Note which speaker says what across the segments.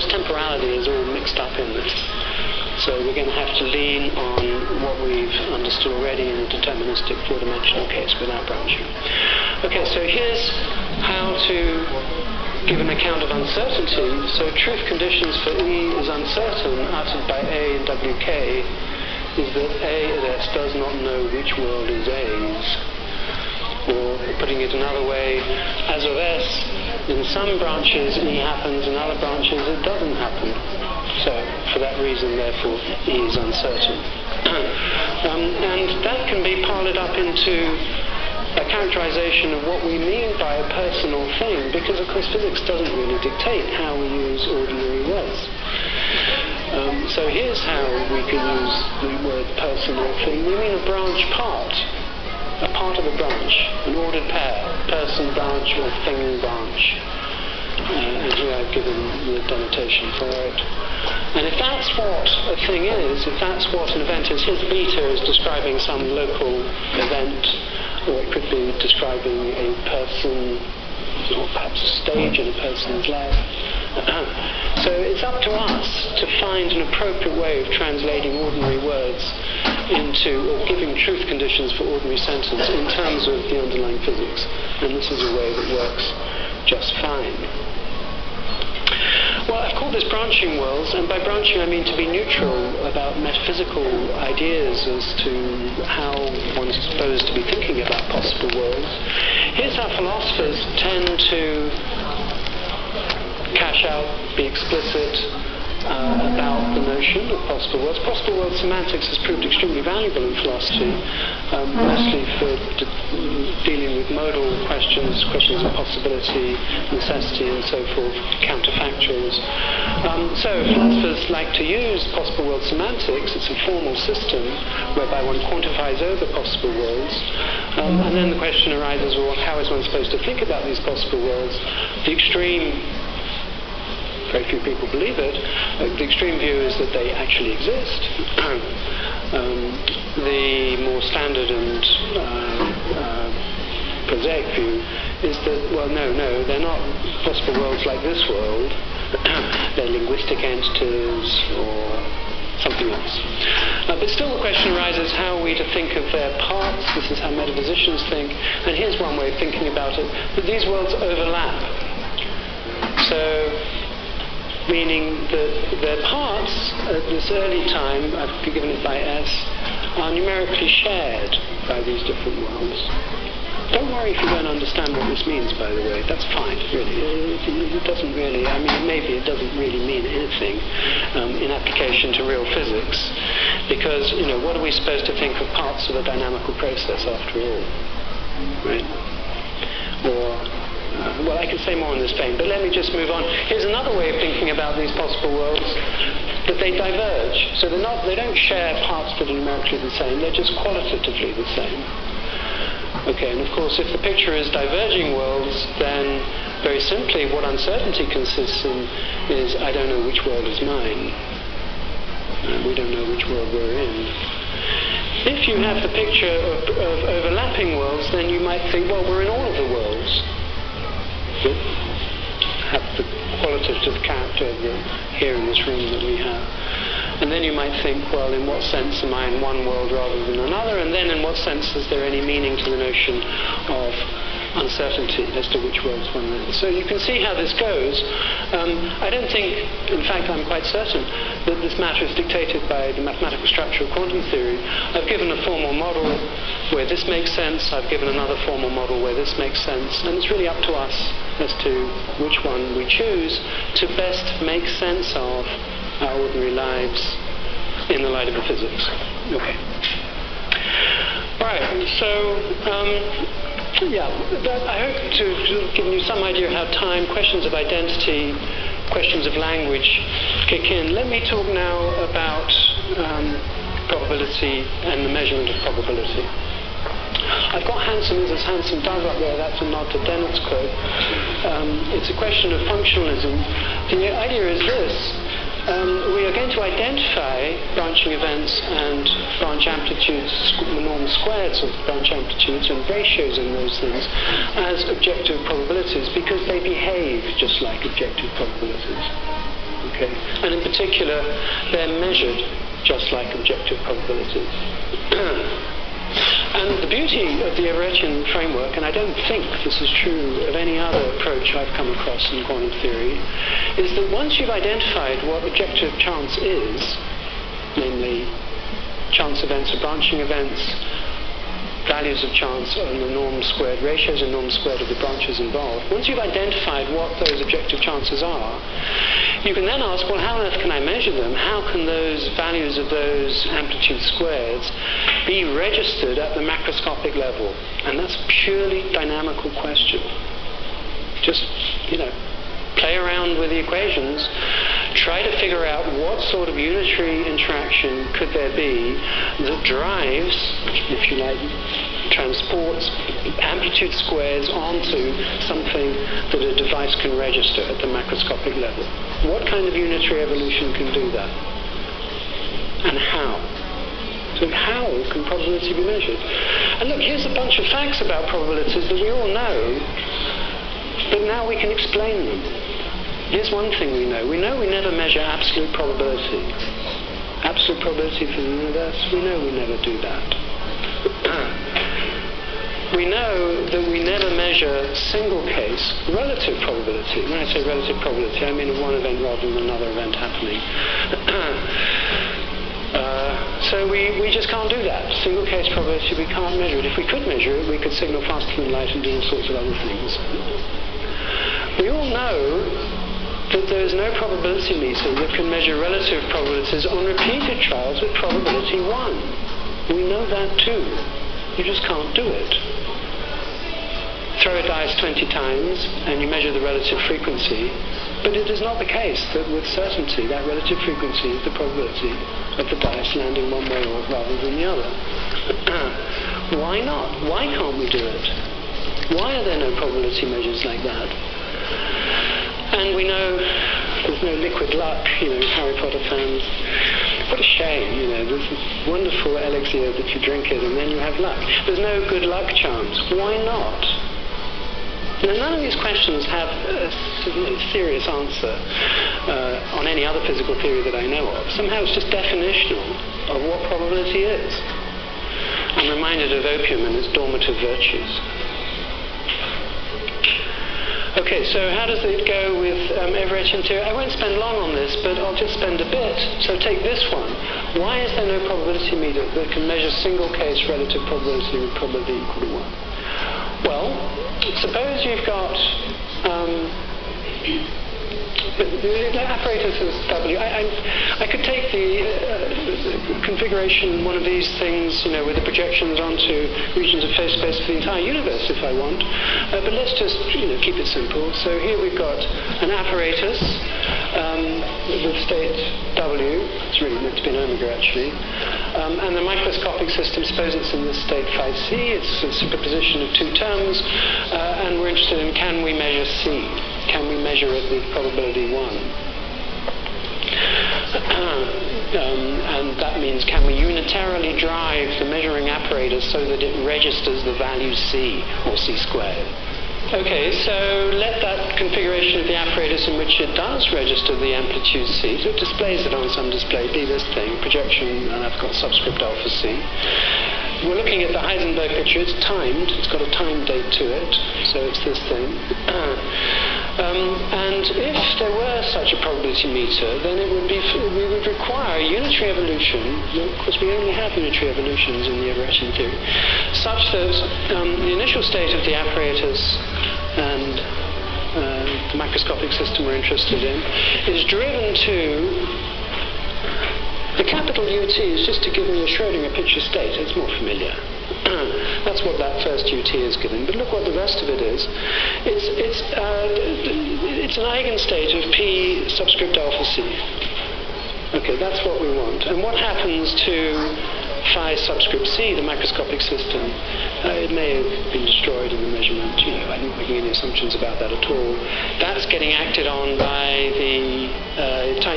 Speaker 1: course, temporality is all mixed up in this. So we're going to have to lean on what we've understood already in a deterministic four-dimensional case without branching. Okay, so here's how to give an account of uncertainty. So truth conditions for E is uncertain, uttered by A in WK, is that A at S does not know which world is A's. Or putting it another way, as of S, in some branches E happens, in other branches it doesn't happen. So, for that reason, therefore, E is uncertain. And that can be parlayed up into a characterization of what we mean by a personal thing, because, of course, physics doesn't really dictate how we use ordinary words. So here's how we can use the word personal thing. We mean a branch part. A part of a branch, an ordered pair, person branch or thing branch. And here I've given the denotation for it. And if that's what a thing is, if that's what an event is, his beta is describing some local event, or it could be describing a person, or perhaps a stage in a person's life. So it's up to us to find an appropriate way of translating ordinary words into, or giving truth conditions for ordinary sentence in terms of the underlying physics. And this is a way that works just fine. Well, I've called this branching worlds, and by branching I mean to be neutral about metaphysical ideas as to how one's supposed to be thinking about possible worlds. Here's how philosophers tend to cash out, be explicit about the notion of possible worlds. Possible world semantics has proved extremely valuable in philosophy, mostly for dealing with modal questions, questions of possibility, necessity, and so forth, counterfactuals. So philosophers like to use possible world semantics. It's a formal system whereby one quantifies over possible worlds. And then the question arises, well, how is one supposed to think about these possible worlds? The extreme, very few people believe it, the extreme view is that they actually exist. The more standard and prosaic view is that, well, no, they're not possible worlds like this world. They're linguistic entities or something else. But still the question arises, how are we to think of their parts? This is how metaphysicians think. And here's one way of thinking about it, that these worlds overlap. So, meaning that their parts at this early time, I've given it by S, are numerically shared by these different worlds. Don't worry if you don't understand what this means, by the way. That's fine, really. It doesn't really, I mean, maybe it doesn't really mean anything in application to real physics, because, you know, what are we supposed to think of parts of a dynamical process after all, right? Or well, I could say more in this vein, but let me just move on. Here's another way of thinking about these possible worlds, that they diverge. So they don't share parts that are numerically the same, they're just qualitatively the same. Okay, and of course, if the picture is diverging worlds, then very simply what uncertainty consists in is, I don't know which world is mine. We don't know which world we're in. If you have the picture of overlapping worlds, then you might think, well, we're in all of the worlds that have the qualitative character here in this room that we have. And then you might think, well, in what sense am I in one world rather than another? And then in what sense is there any meaning to the notion of uncertainty as to which worlds one is in? So you can see how this goes. I don't think, in fact, I'm quite certain that this matter is dictated by the mathematical structure of quantum theory. I've given a formal model where this makes sense. I've given another formal model where this makes sense. And it's really up to us as to which one we choose to best make sense of our ordinary lives in the light of the physics. Okay. Right, so yeah, I hope to have given you some idea of how time, questions of identity, questions of language kick in. Let me talk now about probability and the measurement of probability. I've got handsome is as handsome does up there. That's a nod to Dennett's quote. It's a question of functionalism. The idea is this. We are going to identify branching events and branch amplitudes, the normal squares of branch amplitudes and ratios in those things as objective probabilities because they behave just like objective probabilities. Okay. Okay, and in particular, they're measured just like objective probabilities. And the beauty of the Everettian framework, and I don't think this is true of any other approach I've come across in quantum theory, is that once you've identified what objective chance is, namely chance events or branching events, values of chance on the norm squared, ratios and norm squared of the branches involved. Once you've identified what those objective chances are, you can then ask, well, how on earth can I measure them? How can those values of those amplitude squareds be registered at the macroscopic level? And that's a purely dynamical question. Just, play around with the equations, try to figure out what sort of unitary interaction could there be that drives, if you like, transports amplitude squares onto something that a device can register at the macroscopic level. What kind of unitary evolution can do that? And how? So how can probability be measured? And look, here's a bunch of facts about probabilities that we all know, but now we can explain them. Here's one thing we know. We know we never measure absolute probability. Absolute probability for the universe, we know we never do that. We know that we never measure single case relative probability. When I say relative probability, I mean of one event rather than another event happening. So we just can't do that. Single case probability, we can't measure it. If we could measure it, we could signal faster than light and do all sorts of other things. We all know that there is no probability meter that can measure relative probabilities on repeated trials with probability 1. We know that too. You just can't do it. Throw a dice 20 times and you measure the relative frequency, but it is not the case that with certainty that relative frequency is the probability of the dice landing one way or rather than the other. Why not? Why can't we do it? Why are there no probability measures like that? And we know there's no liquid luck, Harry Potter fans. What a shame, there's this wonderful elixir that you drink it and then you have luck. There's no good luck chance. Why not? Now, none of these questions have a serious answer on any other physical theory that I know of. Somehow it's just definitional of what probability is. I'm reminded of opium and its dormitive virtues. Okay, so how does it go with Everettian theory? I won't spend long on this, but I'll just spend a bit. So take this one. Why is there no probability meter that can measure single case relative probability with probability equal to 1? Well, suppose you've got the apparatus is W. I could take the configuration, one of these things, with the projections onto regions of phase space for the entire universe if I want. But let's just, keep it simple. So here we've got an apparatus with state W. It's really meant to be an omega, actually. And the microscopic system, suppose it's in the state phi C. It's a superposition of two terms. And we're interested in, can we measure C? Can we measure it with probability 1? And that means, can we unitarily drive the measuring apparatus so that it registers the value C, or C squared? Okay, so let that configuration of the apparatus in which it does register the amplitude C, so it displays it on some display, be this thing, projection, and I've got subscript alpha C. We're looking at the Heisenberg picture. It's timed. It's got a time date to it, so it's this thing. And if there were such a probability meter, then we would require unitary evolution. Of course, we only have unitary evolutions in the Everettian theory, such that the initial state of the apparatus and the macroscopic system we're interested in is driven to. The capital UT is just to give me a Schrödinger picture state. It's more familiar. That's what that first UT is giving. But look what the rest of it is. It's an eigenstate of P subscript alpha C. Okay, that's what we want. And what happens to phi subscript C, the macroscopic system? It may have been destroyed in the measurement. I'm not making any assumptions about that at all. That's getting acted on by the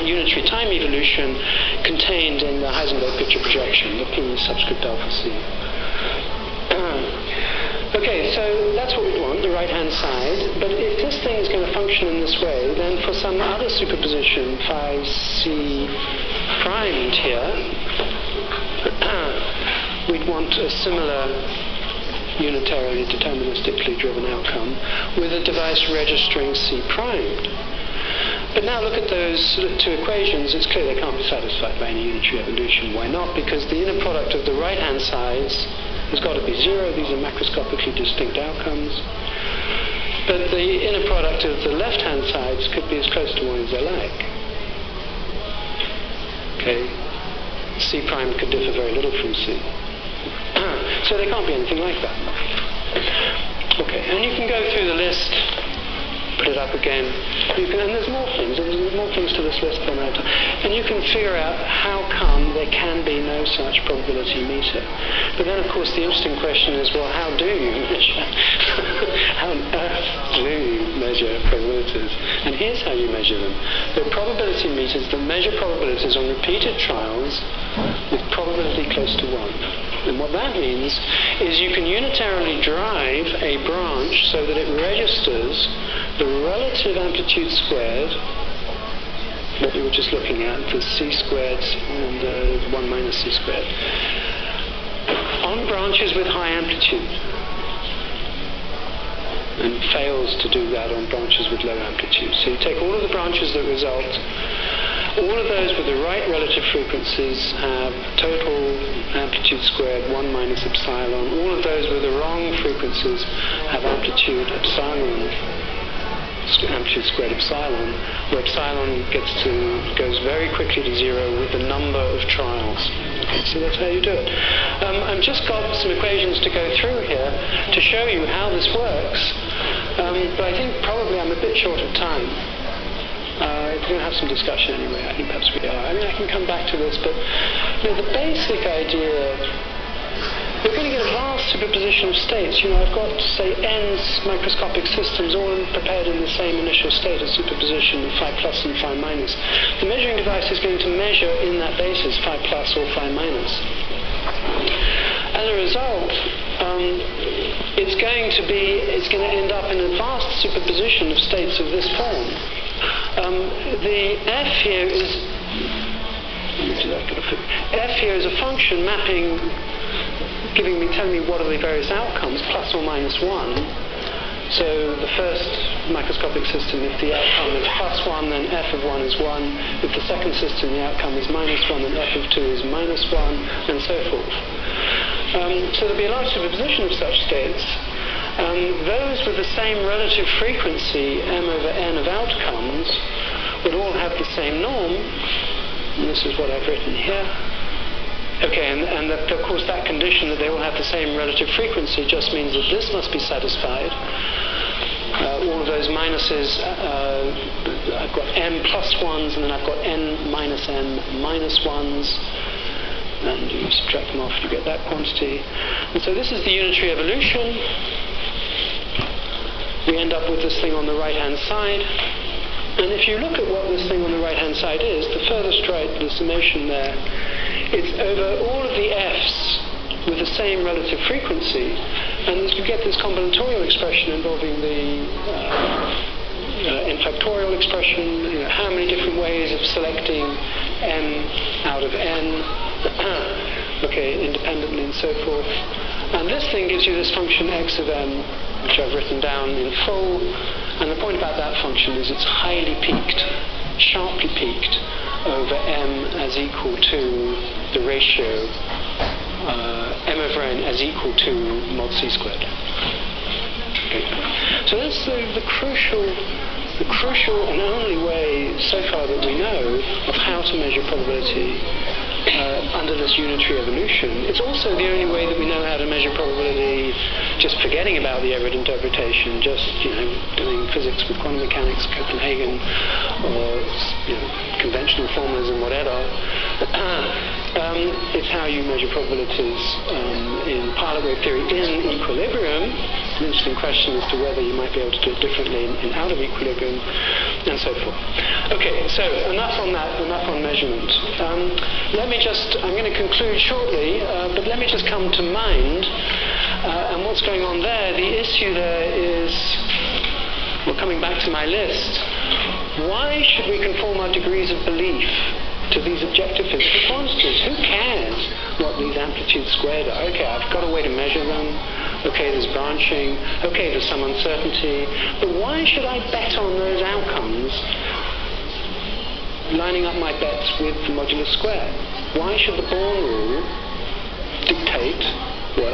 Speaker 1: unitary time evolution contained in the Heisenberg picture projection, the P subscript alpha C. Okay, so that's what we want, the right-hand side. But if this thing is going to function in this way, then for some other superposition, phi c primed here, we'd want a similar unitarily deterministically driven outcome with a device registering C primed. But now look at those two equations. It's clear they can't be satisfied by any unitary evolution. Why not? Because the inner product of the right-hand sides has got to be 0. These are macroscopically distinct outcomes. But the inner product of the left-hand sides could be as close to 1 as they like. Okay. C prime could differ very little from C. So they can't be anything like that. Okay, and you can go through the list, put it up again. You can, and there's more things to this list than I do. And you can figure out how come there can be no such probability meter. But then, of course, the interesting question is, well, how do you measure? How on earth do you measure probabilities? And here's how you measure them. There are probability meters that measure probabilities on repeated trials with probability close to 1. And what that means is you can unitarily drive a branch so that it registers the relative amplitude squared, what we were just looking at, the c squared and 1 minus c squared, on branches with high amplitude, and fails to do that on branches with low amplitude. So you take all of the branches that result, all of those with the right relative frequencies have total amplitude squared 1 minus epsilon. All of those with the wrong frequencies have amplitude epsilon, amplitude squared epsilon, where epsilon goes very quickly to 0 with the number of trials. Okay, so that's how you do it. I've just got some equations to go through here to show you how this works, but I think probably I'm a bit short of time. We're going to have some discussion anyway. I think perhaps we are. I mean, I can come back to this, but the basic idea, we're going to get a vast superposition of states. I've got, say, n microscopic systems all prepared in the same initial state of superposition of phi plus and phi minus. The measuring device is going to measure in that basis phi plus or phi minus. As a result, it's going to end up in a vast superposition of states of this form. The f here is a function mapping, telling me what are the various outcomes, plus or minus 1. So the first microscopic system, if the outcome is plus 1, then f of 1 is 1. If the second system, the outcome is minus 1, then f of 2 is minus 1, and so forth. So there'll be a large superposition of such states. Those with the same relative frequency, m over n of outcomes, would all have the same norm. And this is what I've written here. Okay, and of course that condition that they all have the same relative frequency just means that this must be satisfied. All of those minuses, I've got m plus 1s, and then I've got n minus m minus 1s. And you subtract them off, you get that quantity. And so this is the unitary evolution. We end up with this thing on the right-hand side. And if you look at what this thing on the right-hand side is, the furthest right, the summation there, it's over all of the f's with the same relative frequency. And you get this combinatorial expression involving the n factorial expression, how many different ways of selecting m out of n, okay, independently and so forth. And this thing gives you this function x of m, which I've written down in full. And the point about that function is it's highly peaked, sharply peaked, over m as equal to the ratio m over n as equal to mod c squared. Okay. So that's the crucial and only way so far that we know of how to measure probability under this unitary evolution. It's also the only way that we know how to measure probability just forgetting about the Everett interpretation, just doing physics with quantum mechanics, Copenhagen, or conventional formalism, whatever. It's how you measure probabilities in pilot wave theory in equilibrium. An interesting question as to whether you might be able to do it differently in out of equilibrium, and so forth. Okay, so enough on that, enough on measurement. I'm going to conclude shortly, but let me just come to mind And what's going on there, the issue there is, well, coming back to my list, why should we conform our degrees of belief to these objective physical quantities? Who cares what these amplitudes squared are? Okay, I've got a way to measure them. Okay, there's branching. Okay, there's some uncertainty. But why should I bet on those outcomes, lining up my bets with the modulus squared? Why should the Born rule dictate what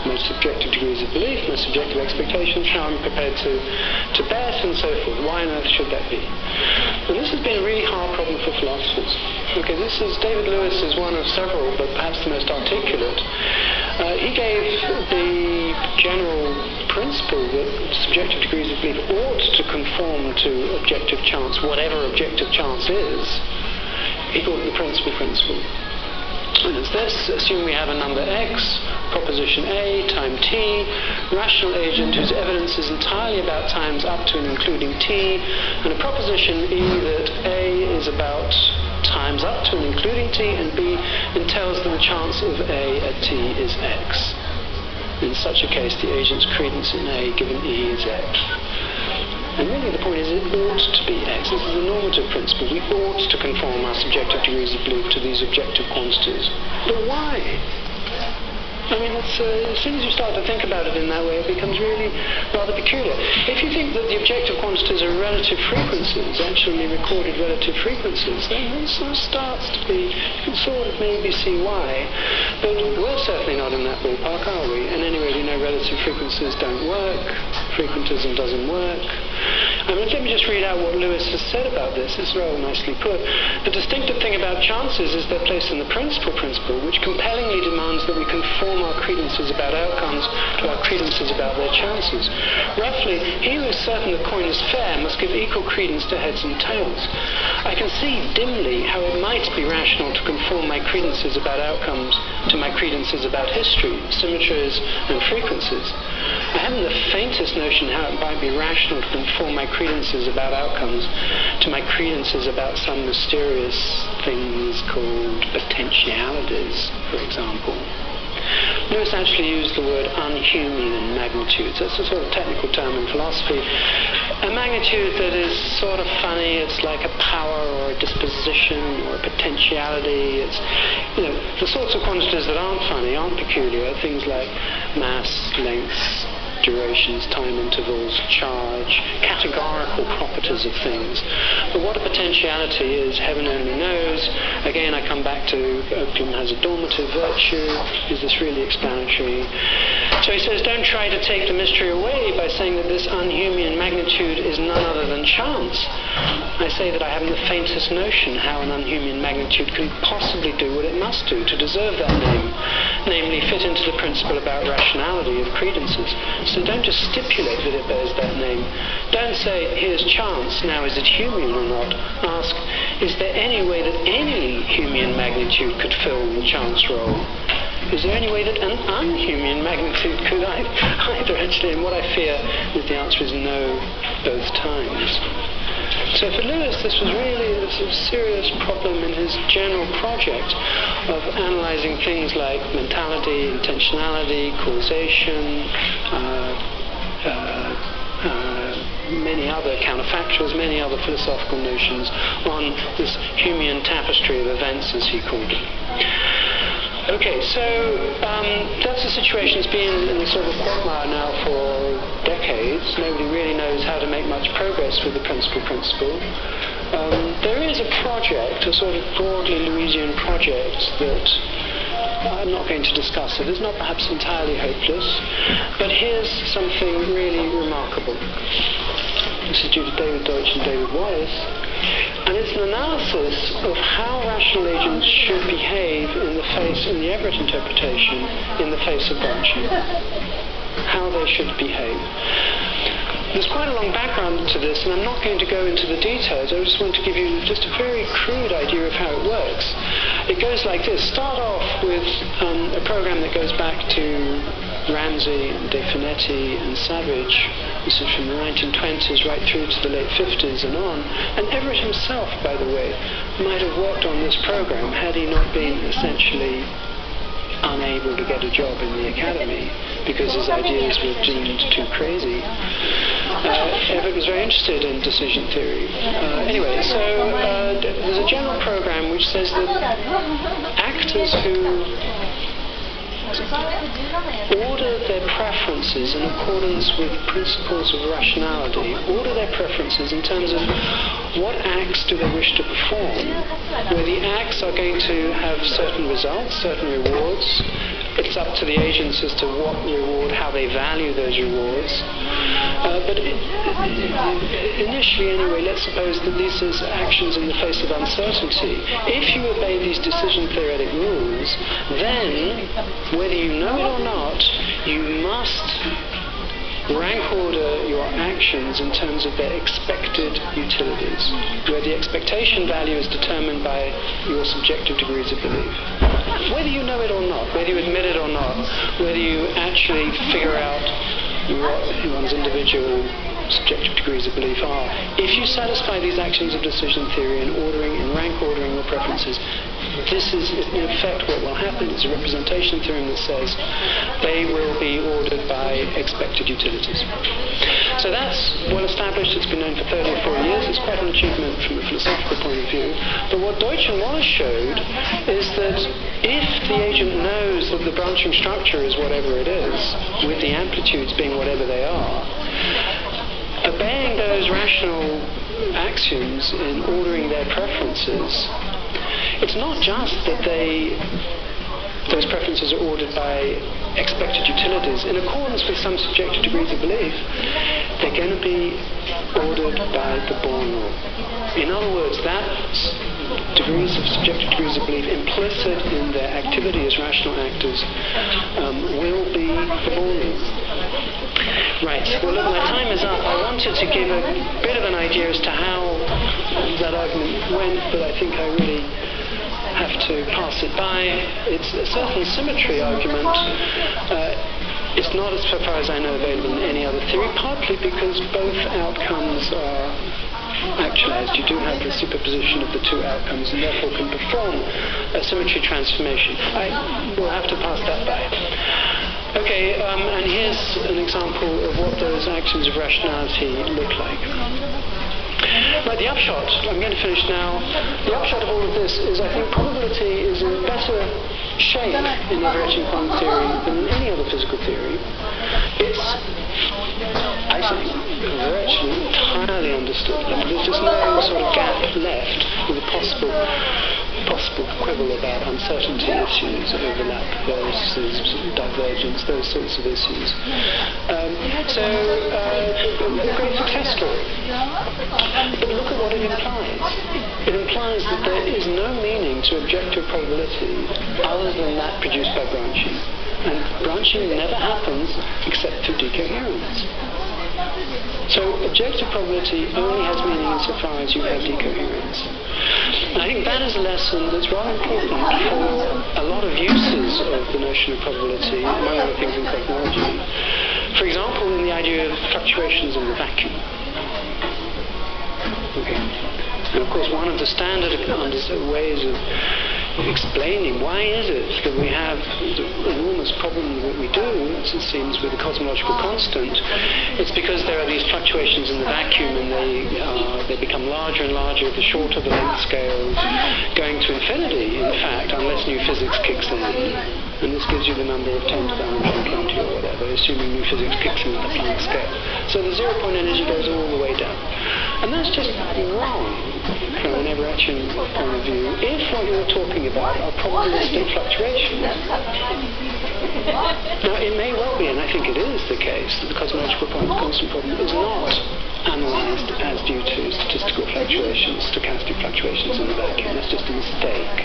Speaker 1: my subjective degrees of belief, my subjective expectations, how I'm prepared to bet, and so forth? Why on earth should that be? And this has been a really hard problem for philosophers. Okay, David Lewis is one of several, but perhaps the most articulate. He gave the general principle that subjective degrees of belief ought to conform to objective chance, whatever objective chance is. He called it the principle. And it's this: assume we have a number x, proposition A, time t, rational agent whose evidence is entirely about times up to and including t, and a proposition E that A is about times up to and including t, and B entails that the chance of A at t is x. In such a case, the agent's credence in A given E is x. And really the point is it ought to be x. This is a normative principle. We ought to conform our subjective degrees of belief to these objective quantities. But why? I mean, as soon as you start to think about it in that way, it becomes really rather peculiar. If you think that the objective quantities are relative frequencies, actually recorded relative frequencies, then it sort of starts to be, you can sort of maybe see why. But we're certainly not in that ballpark, are we? And anyway, we know relative frequencies don't work. Frequentism doesn't work. I mean, let me just read out what Lewis has said about this. It's rather nicely put. The distinctive thing about chances is their place in the principle, which compellingly demands that we conform our credences about outcomes to our credences about their chances. Roughly, he who is certain the coin is fair must give equal credence to heads and tails. I can see dimly how it might be rational to conform my credences about outcomes to my credences about history, symmetries, and frequencies. I haven't the faintest notion how it might be rational to conform my credences about outcomes to my credences about some mysterious things called potentialities, for example. Lewis actually used the word unhuman magnitudes. That's a sort of technical term in philosophy. A magnitude that is sort of funny. It's like a power or a disposition or a potentiality. It's, the sorts of quantities that aren't funny, aren't peculiar. Things like mass, lengths, durations, time intervals, charge, categorical properties of things. But what a potentiality is, heaven only knows. Again, I come back to opium has a dormative virtue. Is this really explanatory? So he says, don't try to take the mystery away by saying that this unhuman magnitude is none other than chance. I say that I haven't the faintest notion how an unhuman magnitude can possibly do what it must do to deserve that name, namely fit into the principle about rationality of credences. So don't just stipulate that it bears that name. Don't say, here's chance, now is it human or not? Ask, is there any way that any human magnitude could fill the chance role? Is there any way that an unhuman magnitude could either actually? And what I fear is the answer is no, both times. So for Lewis, this was really a serious problem in his general project of analyzing things like mentality, intentionality, causation, many other counterfactuals, many other philosophical notions on this Humean tapestry of events, as he called it. Okay, so that's the situation. It's been in the sort of quagmire now for decades. Nobody really knows how to make much progress with the principle. There is a project, a sort of broadly Lewisian project that I'm not going to discuss it. It's not perhaps entirely hopeless, but here's something really remarkable. This is due to David Deutsch and David Wallace. And it's an analysis of how rational agents should behave in the Everett interpretation in the face of branching. How they should behave. There's quite a long background to this, and I'm not going to go into the details. I just want to give you just a very crude idea of how it works. It goes like this. Start off with a program that goes back to Ramsey, De Finetti, and Savage. This is from the 1920s right through to the late 50s and on. And Everett himself, by the way, might have worked on this program had he not been essentially unable to get a job in the academy because his ideas were deemed too crazy. Everett was very interested in decision theory. Anyway, so there's a general program which says that actors who order their preferences in accordance with principles of rationality, order their preferences in terms of what acts do they wish to perform, where the acts are going to have certain results, certain rewards. It's up to the agents as to what reward, how they value those rewards. But initially, anyway, let's suppose that these are actions in the face of uncertainty. If you obey these decision theoretic rules, then, whether you know it or not, you must rank order your actions in terms of their expected utilities, where the expectation value is determined by your subjective degrees of belief. Whether you know it or not, whether you admit it or not, whether you actually figure out what one's individual subjective degrees of belief are, if you satisfy these actions of decision theory in ordering, in rank ordering your preferences, this is in effect what will happen. It's a representation theorem that says they will be ordered by expected utilities. So that's well established. It's been known for 30 or 40 years. It's quite an achievement from a philosophical point of view. But what Deutsch and Wallace showed is that if the agent knows that the branching structure is whatever it is, with the amplitudes being whatever they are, obeying those rational axioms in ordering their preferences, it's not just that those preferences are ordered by expected utilities. In accordance with some subjective degrees of belief, they're going to be ordered by the Born law. In other words, subjective degrees of belief implicit in their activity as rational actors will be the Born law. Right, well look, my time is up. I wanted to give a bit of an idea as to how that argument went, but I think I really have to pass it by. It's a certain symmetry argument. It's not, as far as I know, available in any other theory, partly because both outcomes are actualized. You do have the superposition of the two outcomes and therefore can perform a symmetry transformation. I will have to pass that by. Okay, and here's an example of what those actions of rationality look like. Right, the upshot, I'm going to finish now. The upshot of all of this is I think probability is in better shape in Everettian quantum theory than in any other physical theory. It's, I think, virtually entirely understood. There's just no sort of gap left with a possible quibble about uncertainty issues, overlap versus divergence, those sorts of issues. So, a great success story. But look at what it implies. It implies that there is no meaning to objective probability other than that produced by branching. And branching never happens except through decoherence. So objective probability only has meaning insofar as you have decoherence. And I think that is a lesson that's rather important for a lot of uses of the notion of probability, among other things in technology. For example, in the idea of fluctuations in the vacuum. Okay. And of course, one of the standard ways of explaining why is it that we have the enormous problem that we do, as it seems, with the cosmological constant, it's because there are these fluctuations in the vacuum and they become larger and larger the shorter the length scales, going to infinity, in fact, unless new physics kicks in. And this gives you the number of 10 to the 120 or whatever, assuming new physics kicks in at the Planck scale. So the zero-point energy goes all the way down. And that's just wrong from an Everettian point of view. If what you're talking about are probabilistic fluctuations, now it may well be, and I think it is the case, that the cosmological constant problem is not analysed as due to statistical fluctuations, stochastic fluctuations in the vacuum. That's just a mistake.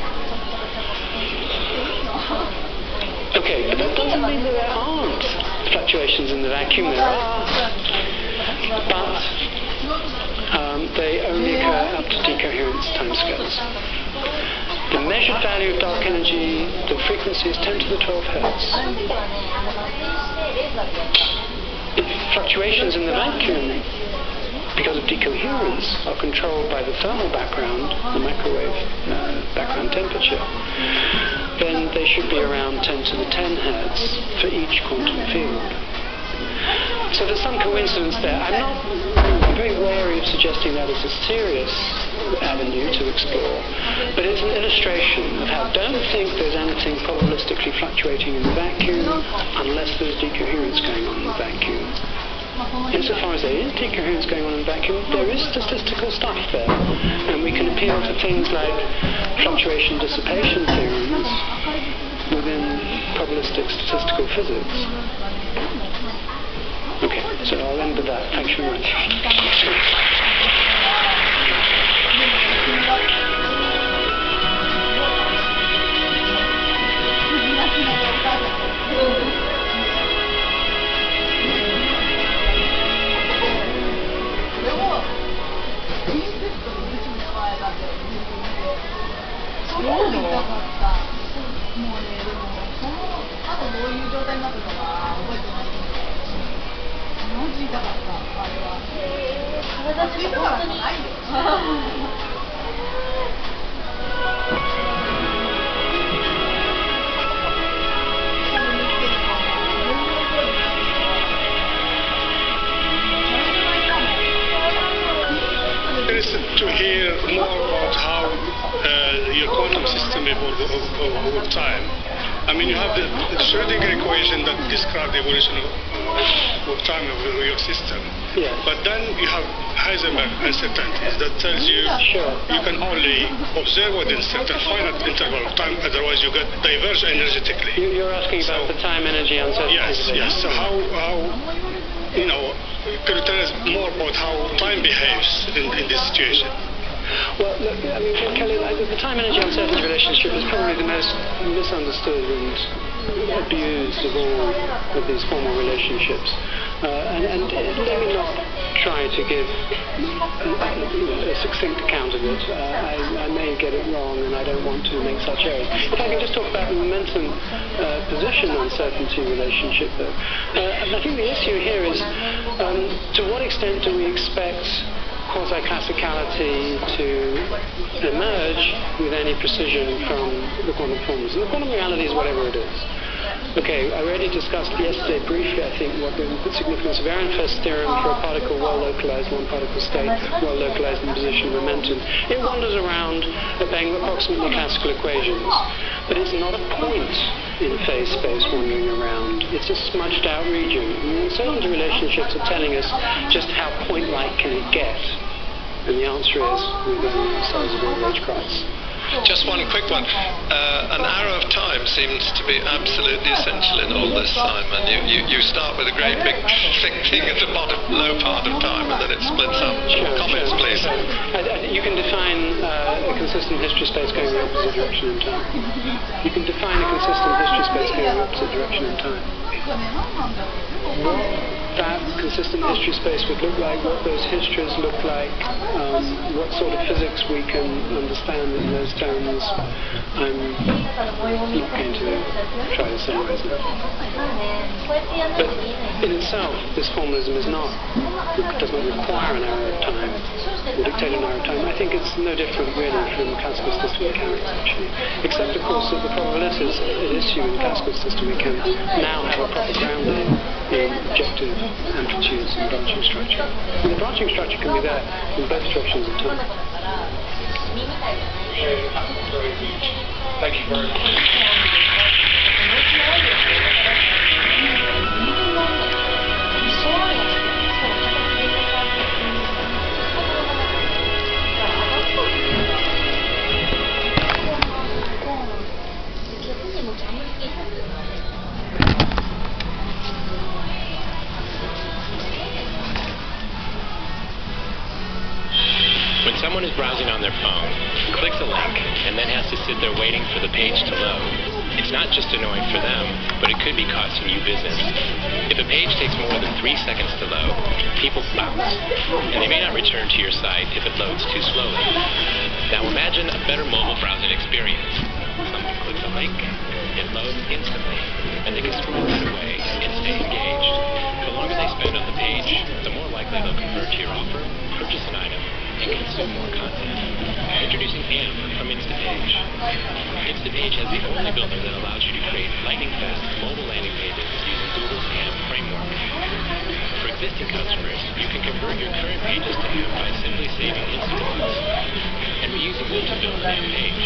Speaker 1: Okay, but that doesn't mean that there aren't fluctuations in the vacuum. There are, but they only occur up to decoherence timescales. The measured value of dark energy, the frequency is 10 to the 12 hertz. If fluctuations in the vacuum, because of decoherence, are controlled by the thermal background, the microwave background temperature, then they should be around 10 to the 10 hertz for each quantum field. So there's some coincidence there. I'm very wary of suggesting that as a serious avenue to explore, but it's an illustration of how don't think there's anything probabilistically fluctuating in the vacuum unless there's decoherence going on in the vacuum. Insofar as there is decoherence going on in the vacuum, there is statistical stuff there, and we can appeal to things like fluctuation dissipation theorems within probabilistic statistical physics. Okay, so I'll end with that. Thank you very much.
Speaker 2: To hear more about how your quantum system evolves over time. I mean, you have the Schrödinger equation that describes the evolution of time of your system.
Speaker 1: Yes.
Speaker 2: But then you have Heisenberg uncertainties that tells you you can only observe within a certain finite interval of time, otherwise you get diverge energetically.
Speaker 1: You're asking about the time-energy uncertainty.
Speaker 2: Yes. So how you know, could you tell us more about how time behaves in this situation?
Speaker 1: Well, look, I mean, Kelly, the time-energy uncertainty relationship is probably the most misunderstood and abused of all of these formal relationships. And let me not try to give a succinct account of it. I may get it wrong, and I don't want to make such errors. If I can just talk about the momentum position uncertainty relationship, though. And I think the issue here is to what extent do we expect quasi-classicality to emerge with any precision from the quantum formulas. The quantum reality is whatever it is. Okay, I already discussed yesterday briefly, I think, what the significance of Ehrenfest's theorem for a particle well-localized, one-particle state, well-localized in position of momentum. It wanders around obeying approximately classical equations, but it's not a point in phase space wandering around. It's a smudged out region. And uncertainty relationships are telling us just how point-like can it get. And the answer is within the size of all H-Christ.
Speaker 3: Just one quick one. An arrow of time seems to be absolutely essential in all this, Simon. You start with a great big thick thing at the bottom, low part of time, and then it splits up. Comments, please.
Speaker 1: You can define a consistent history space going in the opposite direction in time. You can define a consistent history space going in the opposite direction in time. What that consistent history space would look like, what those histories look like, what sort of physics we can understand in those terms, I'm not going to try to summarize now. But in itself, this formalism does not require an arrow of time, or dictate an arrow of time. I think it's no different really from classical system mechanics, actually. Except, of course, that the probabilities at issue in classical system mechanics now have a proper grounding in objective amplitudes and branching structure. And the branching structure can be there in both directions of time.
Speaker 2: Thank you very much.
Speaker 4: When someone is browsing on their phone, clicks a link, and then has to sit there waiting for the page to load, it's not just annoying for them, but it could be costing you business. If a page takes more than 3 seconds to load, people bounce, and they may not return to your site if it loads too slowly. Now imagine a better mobile browsing experience. Someone clicks a link, it loads instantly, and they can scroll right away and stay engaged. The longer they spend on the page, the more likely they'll convert to your offer, purchase an item, and consume more content. Introducing Amp from Instapage. Instapage has the only builder that allows you to create lightning-fast mobile landing pages using Google's AMP framework. For existing customers, you can convert your current pages to AMP by simply saving Instablocks and reusing them to build an AMP page.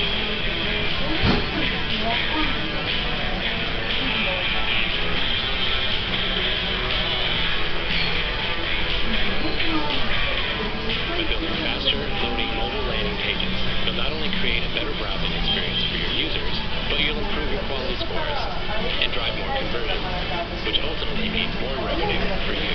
Speaker 4: By building faster, loading mobile landing pages, you'll not only create a better browsing experience for your users, but you'll improve your quality scores and drive more conversion, which ultimately means more revenue for you.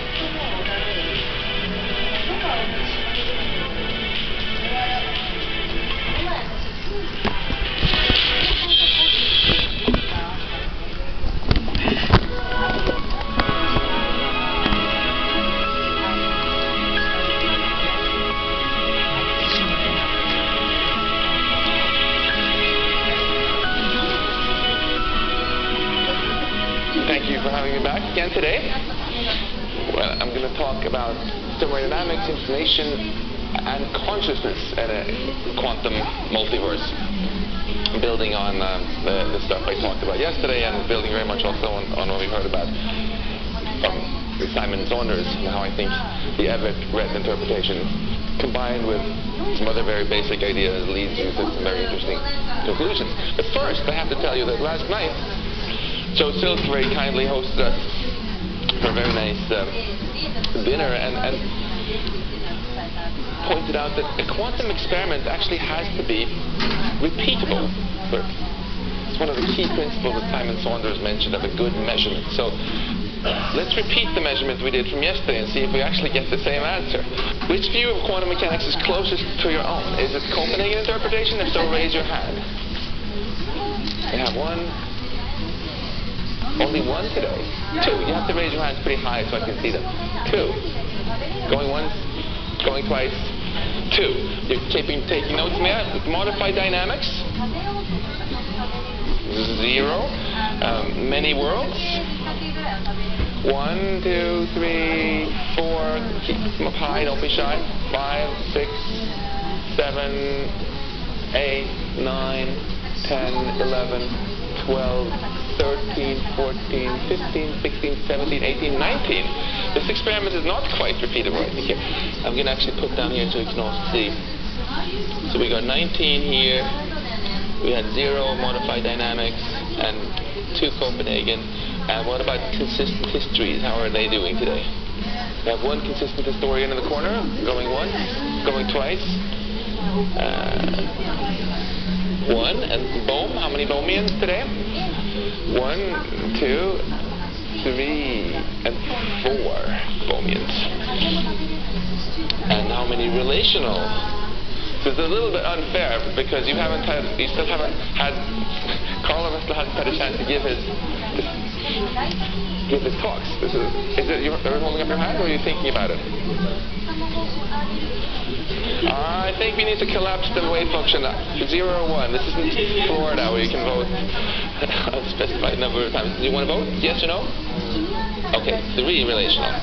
Speaker 5: Thank you for having me back again today. Well, I'm going to talk about thermodynamics, information, and consciousness in a quantum multiverse. Building on the stuff I talked about yesterday, and building very much also on what we heard about from Simon Saunders, and how I think the Everett interpretation, combined with some other very basic ideas, leads you to some very interesting conclusions. But first, I have to tell you that last night, Joe Silk very kindly hosted us for a very nice dinner and pointed out that a quantum experiment actually has to be repeatable. It's one of the key principles that Simon Saunders mentioned of a good measurement. So let's repeat the measurement we did from yesterday and see if we actually get the same answer. Which view of quantum mechanics is closest to your own? Is it Copenhagen interpretation? If so, raise your hand. We have one. Only one today. Two. You have to raise your hands pretty high so I can see them. Two. Going once, going twice. Two. You're taking notes, Mia? Modified dynamics. Zero. Many worlds. 1, 2, 3, 4. Keep them up high, don't be shy. 5, 6, 7, 8, 9, 10, 11, 12, 13, 14, 15, 16, 17, 18, 19. This experiment is not quite repeatable, I think. I'm going to actually put down here so you can also see. So we got 19 here. We had 0 modified dynamics and 2 Copenhagen. And what about consistent histories? How are they doing today? We have 1 consistent historian in the corner, going once, going twice. 1 and Bohm. How many Bohmians today? 1, 2, 3, and 4 Bohmians. And how many relational? So it's a little bit unfair because Carl still hasn't had a chance to give his talks. Is it you're holding up your hand, or are you thinking about it? I think we need to collapse the wave function 0 or 1. This isn't Florida where you can vote a specified number of times. Do you want to vote? Yes or no? Okay, 3 relational.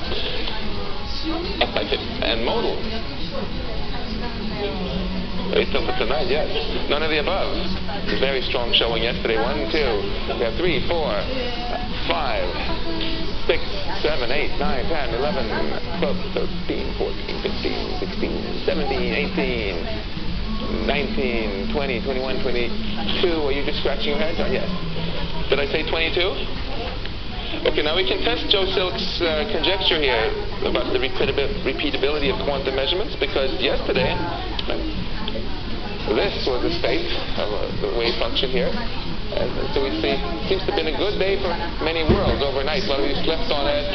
Speaker 5: Up by 50. And modal. They still put tonight, yes. None of the above. Very strong showing yesterday. 1, 2. We have 3, 4, 5, 6, 7, 8, 9, 10, 11, 12, 13, 14, 15, 16, 17, 18, 19, 20, 21, 22. Are you just scratching your head? Oh, yes. Did I say 22? Okay, now we can test Joe Silk's conjecture here about the repeatability of quantum measurements, because yesterday, this was the state of the wave function here. And so we see, it seems to have been a good day for many worlds overnight. While we slept on it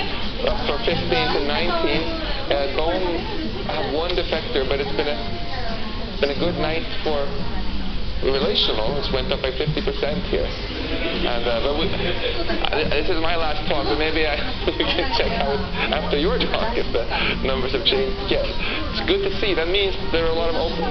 Speaker 5: up from 15 to 19. Bohm have 1 defector, but it's been a good night for relational. It's went up by 50% here. And this is my last talk, but maybe you can check out after your talk if the numbers have changed yet. It's good to see. That means there are a lot of open